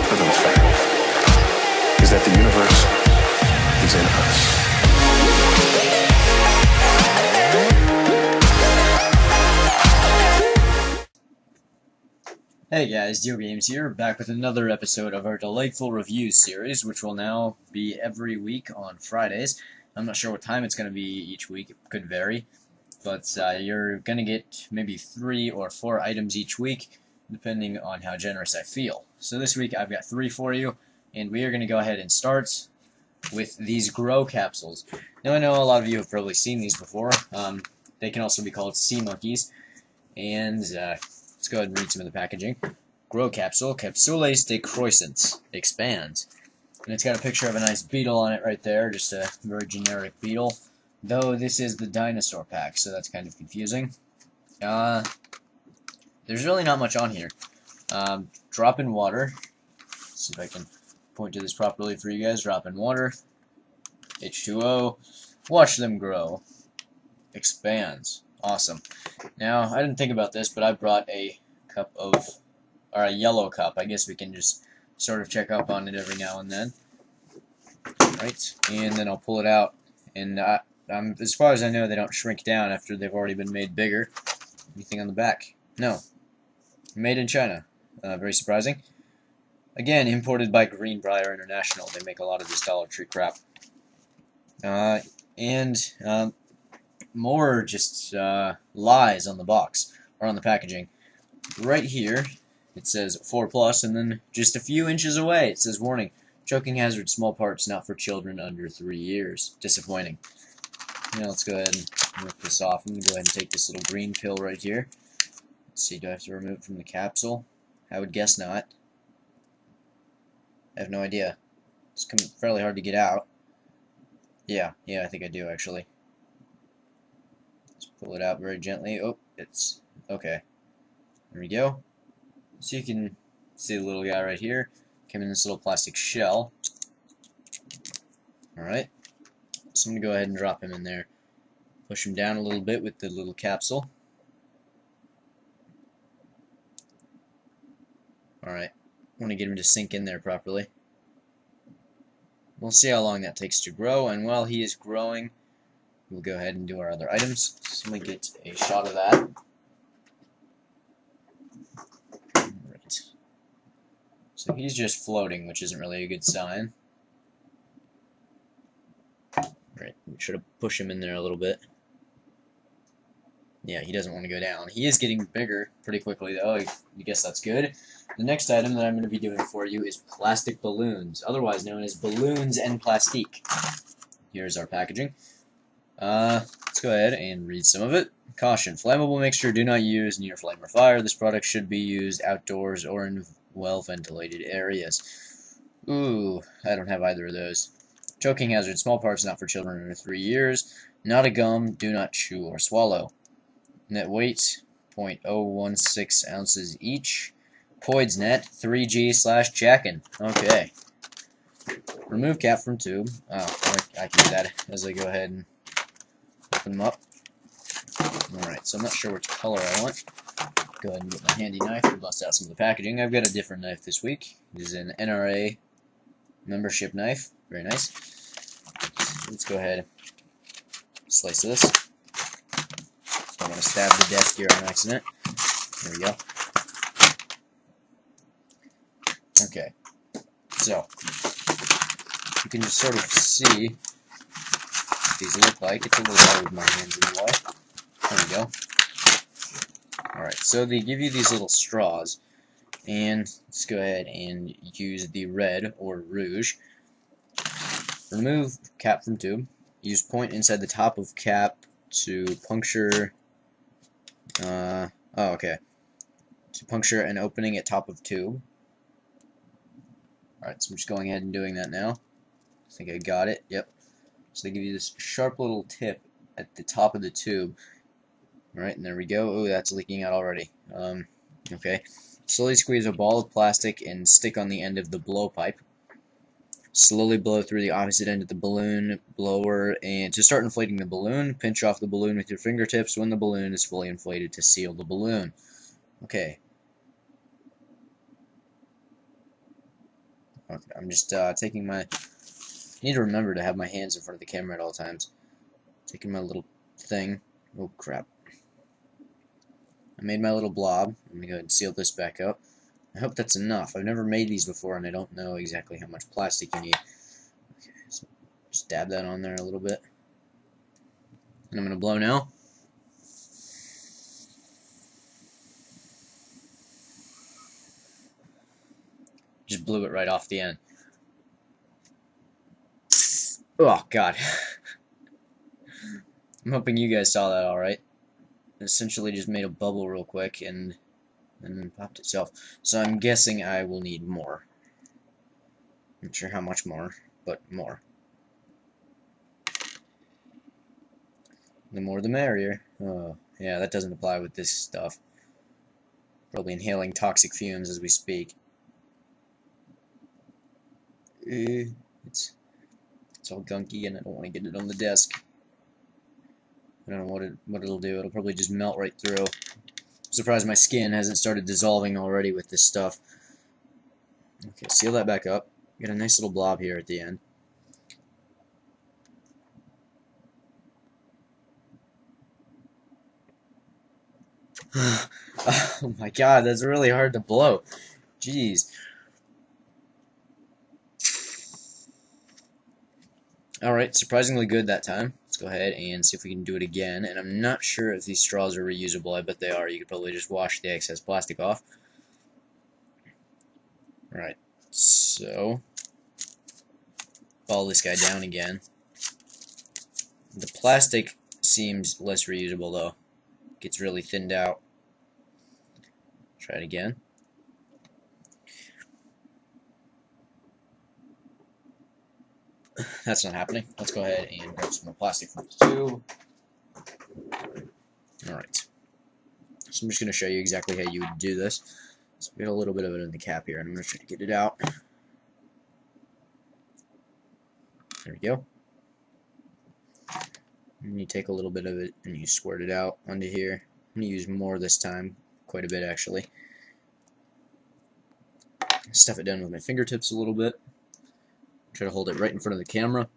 confident fact is that the universe is in us. Hey guys, DiehlGames here, back with another episode of our delightful reviews series, which will now be every week on Fridays. I'm not sure what time it's going to be each week, it could vary, but you're going to get maybe 3 or 4 items each week, depending on how generous I feel. So this week I've got 3 for you, and we are going to go ahead and start with these Grow capsules. Now I know a lot of you have probably seen these before. They can also be called sea monkeys, and let's go ahead and read some of the packaging. Grow capsule, capsules de croissance, expands. And it's got a picture of a nice beetle on it right there, just a very generic beetle. Though this is the dinosaur pack, so that's kind of confusing. There's really not much on here. Drop in water. Let's see if I can point to this properly for you guys. Drop in water. H2O. Watch them grow. Expands. Awesome. Now, I didn't think about this, but I brought a cup of, or a yellow cup. I guess we can just sort of check up on it every now and then. Right, and then I'll pull it out. And as far as I know, they don't shrink down after they've already been made bigger. Anything on the back? No. Made in China. Very surprising. Again, imported by Greenbrier International. They make a lot of this Dollar Tree crap. More just lies on the box, or on the packaging. Right here, it says 4+, and then just a few inches away, it says warning, choking hazard, small parts, not for children under 3 years. Disappointing. Now let's go ahead and rip this off. I'm going to go ahead and take this little green pill right here. Let's see, do I have to remove it from the capsule? I would guess not. I have no idea. It's fairly hard to get out. Yeah, I think I do, actually. Pull it out very gently. Oh, it's okay. There we go. So you can see the little guy right here. Came in this little plastic shell. Alright. So I'm going to go ahead and drop him in there. Push him down a little bit with the little capsule. Alright. I want to get him to sink in there properly. We'll see how long that takes to grow, and while he is growing, we'll go ahead and do our other items. So let me get a shot of that. Right. So he's just floating, which isn't really a good sign. Right, we should have pushed him in there a little bit. Yeah, he doesn't want to go down. He is getting bigger pretty quickly, though. I guess that's good. The next item that I'm going to be doing for you is plastic balloons, otherwise known as balloons and plastique. Here's our packaging. Let's go ahead and read some of it. Caution, flammable mixture do not use near flame or fire. This product should be used outdoors or in well-ventilated areas. Ooh, I don't have either of those. Choking hazard, small parts not for children under 3 years. Not a gum, do not chew or swallow. Net weight, 0.016 ounces each. Poids net, 3G/Jackin. Okay. Remove cap from tube. Oh, I can do that as I go ahead and open them up. Alright, so I'm not sure which color I want. Go ahead and get my handy knife and bust out some of the packaging. I've got a different knife this week. This is an NRA membership knife. Very nice. So let's go ahead and slice this. Don't want to stab the desk here on accident. There we go. Okay. So, you can just sort of see what these look like. It's a little hard with my hands in the way. There we go. Alright, so they give you these little straws, and let's go ahead and use the red, or rouge. Remove cap from tube. Use point inside the top of cap to puncture, to puncture an opening at top of tube. Alright, so I'm just going ahead and doing that now. I think I got it. Yep. So they give you this sharp little tip at the top of the tube. Alright, and there we go. Oh, that's leaking out already. Okay. Slowly squeeze a ball of plastic and stick on the end of the blowpipe. Slowly blow through the opposite end of the balloon blower, and to start inflating the balloon, pinch off the balloon with your fingertips when the balloon is fully inflated to seal the balloon. Okay. Okay, I'm just taking my... I need to remember to have my hands in front of the camera at all times. Taking my little thing. Oh, crap. I made my little blob. I'm going to go ahead and seal this back up. I hope that's enough. I've never made these before, and I don't know exactly how much plastic you need. Okay, so just dab that on there a little bit. And I'm going to blow now. Just blew it right off the end. Oh, God. I'm hoping you guys saw that alright. It essentially just made a bubble real quick and then popped itself. So I'm guessing I will need more. Not sure how much more, but more. The more the merrier. Oh, yeah, that doesn't apply with this stuff. Probably inhaling toxic fumes as we speak. It's all gunky and I don't want to get it on the desk. I don't know what it'll do. It'll probably just melt right through. I'm surprised my skin hasn't started dissolving already with this stuff. Okay, seal that back up. Got a nice little blob here at the end. Oh my god, that's really hard to blow. Jeez. Alright, surprisingly good that time. Let's go ahead and see if we can do it again. And I'm not sure if these straws are reusable. I bet they are. You could probably just wash the excess plastic off. Alright, so ball this guy down again. The plastic seems less reusable though. Gets really thinned out. Try it again. That's not happening. Let's go ahead and grab some more plastic from the tube. Alright. So I'm just going to show you exactly how you would do this. So we got a little bit of it in the cap here, and I'm going to try to get it out. There we go. And you take a little bit of it and you squirt it out onto here. I'm going to use more this time, quite a bit actually. Stuff it down with my fingertips a little bit. Try to hold it right in front of the camera.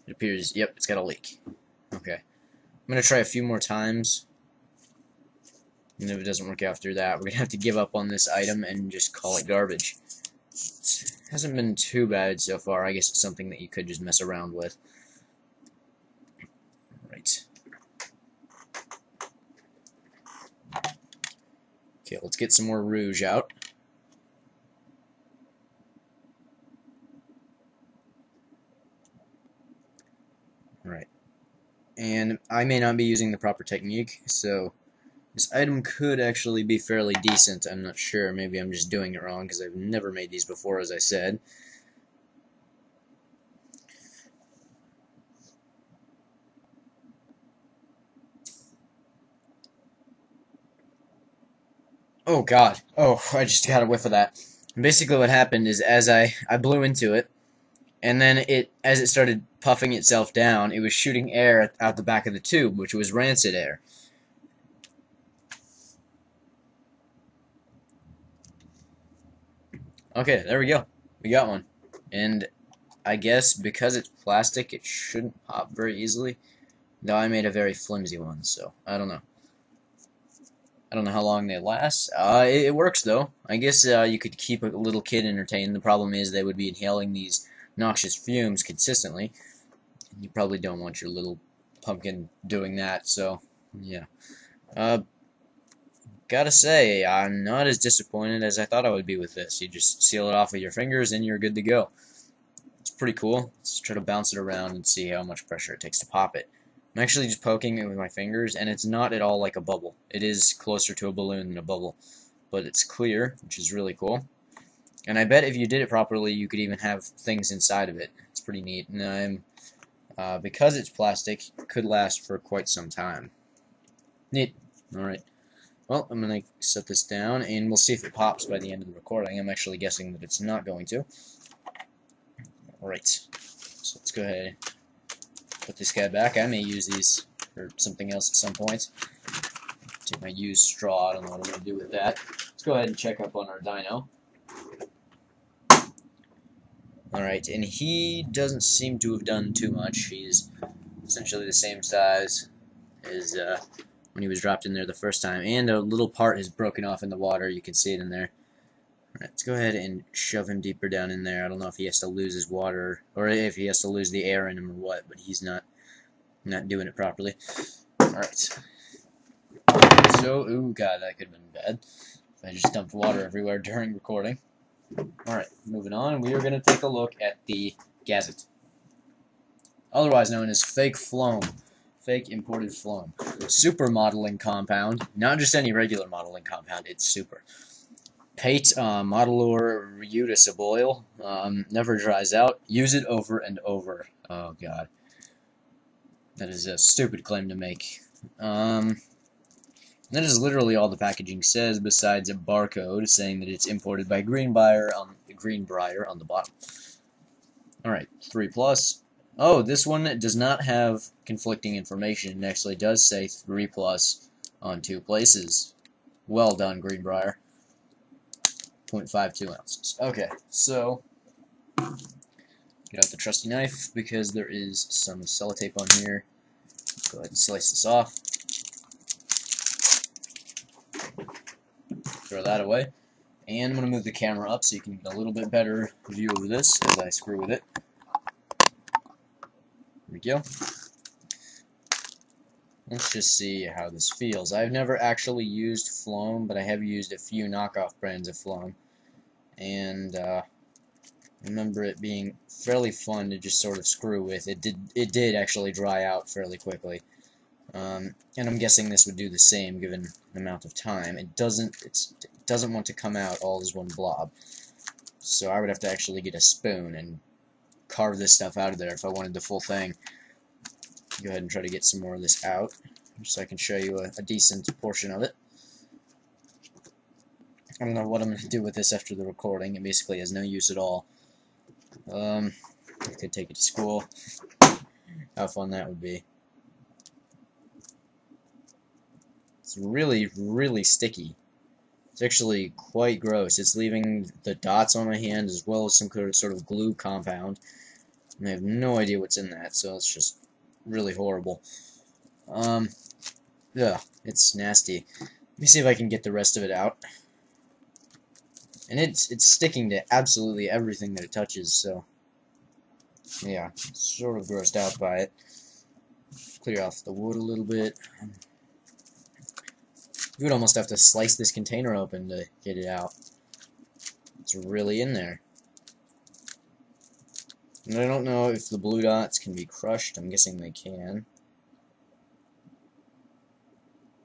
It appears, yep, it's got a leak. Okay. I'm going to try a few more times. And if it doesn't work after that, we're going to have to give up on this item and just call it garbage. It hasn't been too bad so far. I guess it's something that you could just mess around with. Right. Okay, let's get some more rouge out. Right. And I may not be using the proper technique, so this item could actually be fairly decent. I'm not sure. Maybe I'm just doing it wrong because I've never made these before, as I said. Oh god. Oh, I just got a whiff of that. Basically what happened is as I blew into it, and then as it started puffing itself down, it was shooting air out the back of the tube, which was rancid air. Okay, there we go. We got one. And I guess because it's plastic, it shouldn't pop very easily. Though I made a very flimsy one, so I don't know. I don't know how long they last. It works though. I guess you could keep a little kid entertained. The problem is they would be inhaling these noxious fumes consistently. You probably don't want your little pumpkin doing that, so yeah. Gotta say, I'm not as disappointed as I thought I would be with this. You just seal it off with your fingers and you're good to go. It's pretty cool. Let's try to bounce it around and see how much pressure it takes to pop it. I'm actually just poking it with my fingers, and it's not at all like a bubble. It is closer to a balloon than a bubble, but it's clear, which is really cool. And I bet if you did it properly, you could even have things inside of it. It's pretty neat, and because it's plastic, it could last for quite some time. Neat. Alright. Well, I'm going to set this down, and we'll see if it pops by the end of the recording. I'm actually guessing that it's not going to. Alright. So let's go ahead put this guy back. I may use these for something else at some point. Take my used straw. I don't know what I'm going to do with that. Let's go ahead and check up on our dino. Alright, and he doesn't seem to have done too much. He's essentially the same size as when he was dropped in there the first time. And a little part has broken off in the water. You can see it in there. Alright, let's go ahead and shove him deeper down in there. I don't know if he has to lose his water, or if he has to lose the air in him or what, but he's not doing it properly. Alright. So, ooh, God, that could have been bad. I just dumped water everywhere during recording. Alright, moving on, we are going to take a look at the Gazette, otherwise known as fake phloem, fake imported phloem. Super modeling compound, not just any regular modeling compound, it's super. Pate modelor Eutis oil, never dries out, use it over and over. Oh God, that is a stupid claim to make. That is literally all the packaging says, besides a barcode saying that it's imported by Greenbrier on the bottom. Alright, 3+. Oh, this one does not have conflicting information. It actually does say 3+ on 2 places. Well done, Greenbrier. 0.52 ounces. Okay, so get out the trusty knife because there is some sellotape on here. Go ahead and slice this off. Throw that away. And I'm going to move the camera up so you can get a little bit better view of this as I screw with it. There we go. Let's just see how this feels. I've never actually used phloem, but I have used a few knockoff brands of phloem. And I remember it being fairly fun to just sort of screw with. It did actually dry out fairly quickly. And I'm guessing this would do the same given the amount of time. It doesn't want to come out all as one blob. So I would have to actually get a spoon and carve this stuff out of there if I wanted the full thing. Go ahead and try to get some more of this out so I can show you a decent portion of it. I don't know what I'm going to do with this after the recording. It basically has no use at all. I could take it to school. How fun that would be. It's really, really sticky. It's actually quite gross. It's leaving the dots on my hand as well as some sort of glue compound. And I have no idea what's in that, so it's just really horrible. Yeah, it's nasty. Let me see if I can get the rest of it out. And it's sticking to absolutely everything that it touches, so yeah, sort of grossed out by it. Clear off the wood a little bit. You would almost have to slice this container open to get it out. It's really in there. And I don't know if the blue dots can be crushed. I'm guessing they can.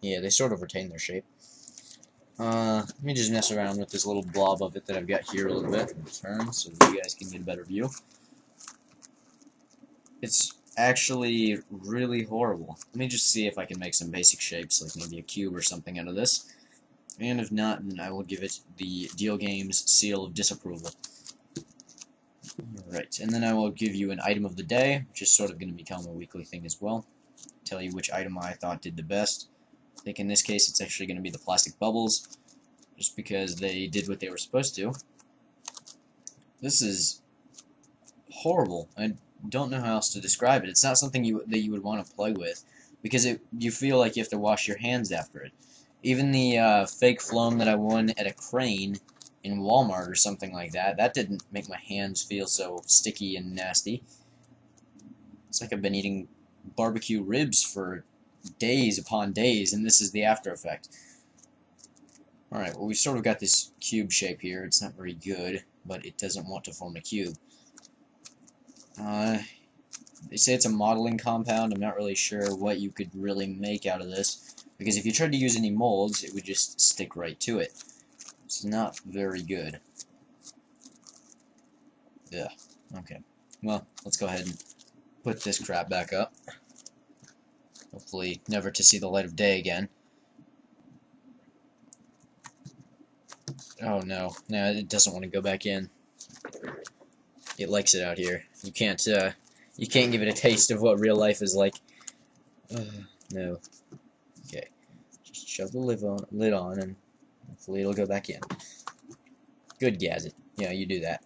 Yeah, they sort of retain their shape. Let me just mess around with this little blob of it that I've got here a little bit in turn so that you guys can get a better view. It's actually really horrible. Let me just see if I can make some basic shapes, like maybe a cube or something out of this. And if not, then I will give it the DiehlGames seal of disapproval. Alright, and then I will give you an item of the day, which is sort of going to become a weekly thing as well. Tell you which item I thought did the best. I think in this case it's actually going to be the plastic bubbles, just because they did what they were supposed to. This is horrible. I don't know how else to describe it. It's not something that you would want to play with, because you feel like you have to wash your hands after it. Even the fake phloem that I won at a crane in Walmart or something like that, that didn't make my hands feel so sticky and nasty. It's like I've been eating barbecue ribs for days upon days, and this is the after effect. Alright, well, we've sort of got this cube shape here. It's not very good, but it doesn't want to form a cube. They say it's a modeling compound. I'm not really sure what you could really make out of this, because if you tried to use any molds, it would just stick right to it. It's not very good. Yeah, okay. Well, let's go ahead and put this crap back up. Hopefully never to see the light of day again. Oh no, it doesn't want to go back in. It likes it out here. You can't You can't give it a taste of what real life is like. No. Okay. Just shove the lid on, and hopefully it'll go back in. Good, Gazet. Yeah, you do that.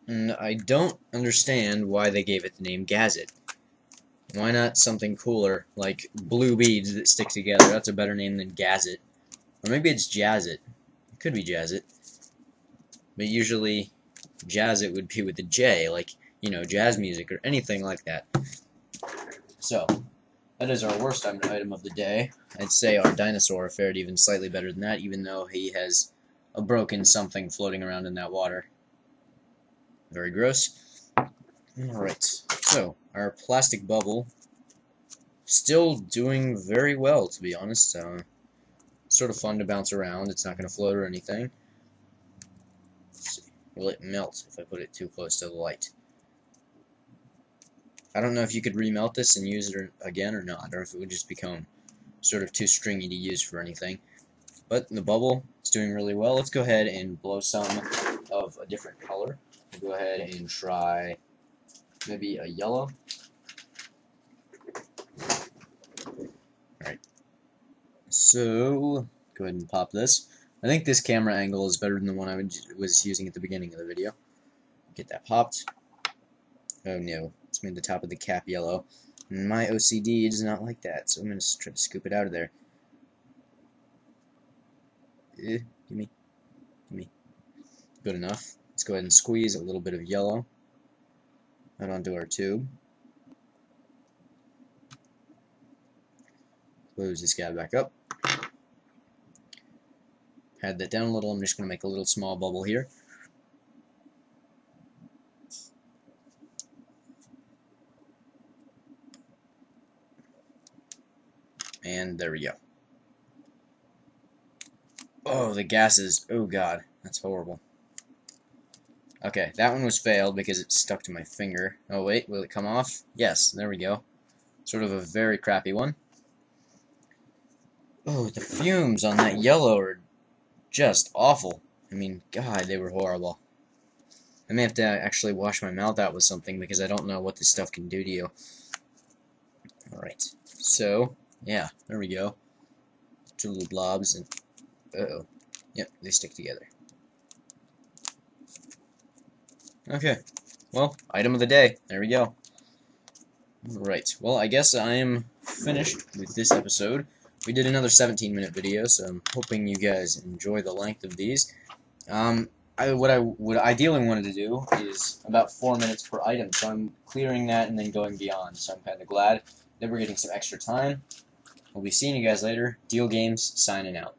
And I don't understand why they gave it the name Gazet. Why not something cooler, like blue beads that stick together? That's a better name than Gazet. Or maybe it's Jazzet. It could be Jazzet. But usually, Jazzet would be with a J, like, you know, jazz music or anything like that. So, that is our worst item of the day. I'd say our dinosaur fared even slightly better than that, even though he has a broken something floating around in that water. Very gross. Alright, so, our plastic bubble, still doing very well, to be honest. Sort of fun to bounce around. It's not going to float or anything. Let's see. Will it melt if I put it too close to the light? I don't know if you could remelt this and use it again or not, or if it would just become sort of too stringy to use for anything. But the bubble is doing really well. Let's go ahead and blow some of a different color. We'll go ahead and try maybe a yellow. Alright. So, go ahead and pop this. I think this camera angle is better than the one I was using at the beginning of the video. Get that popped. Oh no, it's made the top of the cap yellow. And my OCD does not like that, so I'm going to try to scoop it out of there. Gimme. Good enough. Let's go ahead and squeeze a little bit of yellow out onto our tube. Close this guy back up. Pad that down a little. I'm just going to make a little small bubble here. And there we go. Oh, the gases. Oh god, that's horrible. Okay, that one was failed because it stuck to my finger. Oh wait, will it come off? Yes, there we go. Sort of a very crappy one. Oh, the fumes on that yellow are just awful. I mean, god, they were horrible. I may have to actually wash my mouth out with something because I don't know what this stuff can do to you. Alright, so, yeah, there we go. Two little blobs, and uh-oh. Yep, they stick together. Okay, well, item of the day. There we go. Alright, well, I guess I am finished with this episode. We did another 17-minute video, so I'm hoping you guys enjoy the length of these. What I would ideally wanted to do is about 4 minutes per item, so I'm clearing that and then going beyond, so I'm kind of glad that we're getting some extra time. We'll be seeing you guys later. DiehlGames, signing out.